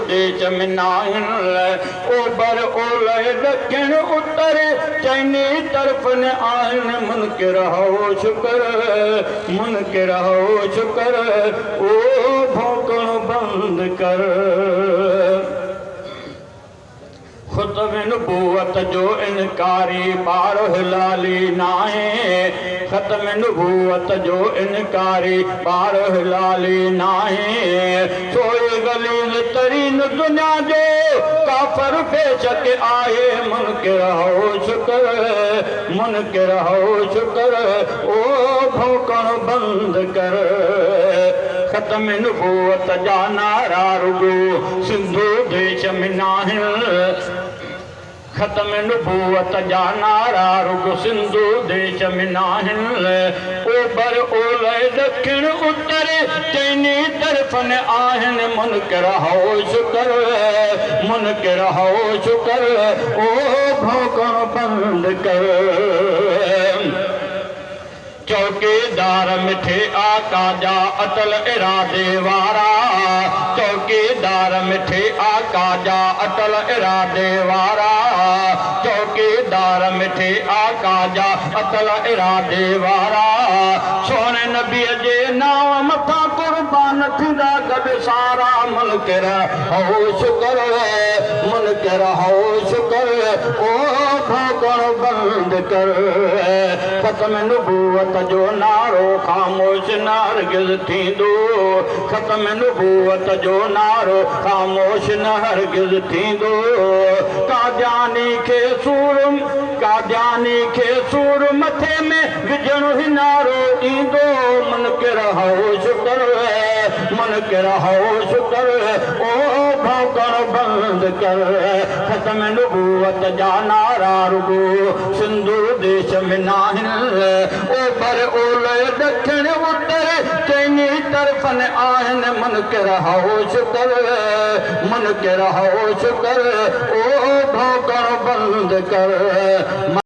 देश में नाहिन ओभर ओलह ॾखिण उत्तर चइनी तरफ़ न आहिन मुनकिर हो शुक्र मुनकिर हो शुक्र ओ भौंकण बंद कर खुतब नबूवत जो इनकारी बार हिलाली नाहे खत्म नबूवत जो इनकारी बार हिलाली नाहे सोए गलील तरीन दुनिया जो काफर बेशक आए मुनकिर हो शुक्र ओ भौंकण बंद कर खत्म नबूवत जा नारा रुगो सिंधु देश में नाहिन खत्म नबूवत जा नारा रुगो सिंधु देश में नाहिन ओभर ओलह ॾखिण उत्तर चइनी तरफ़ न आहिन मुनकिर हो शुक्र ओ भौंकण बंद कर चौकीदार मिठे आका जा अटल इरादे वारा चौकीदार मिठे आका जा अटल इरादे वारा चौकीदार मिठे आका जा अटल इरादे वारा सोने नबी जे नाम मथा कुर्बान थींदा गॾु सारा मुनकिर हो शुक्र ओ भौंकण बंद कर खत्म नबूवत जो नारो ख़ामोश न हरगिज़ थींदो खत्म नबूवत जो नारो ख़ामोश न हरगिज़ थींदो कादियानी खे सूर मथे में विझणो ही नारो ईंदो मुनकिर हो शुक्र ओ भौंकण बंद कर खत्म नबूवत जा नारा रुगो सिंधु देश में नाहिन ओभर ओलह ॾखिण उत्तर चइनी तरफ़ न आहिन मुनकिर हो शुक्र ओ भौंकण बंद कर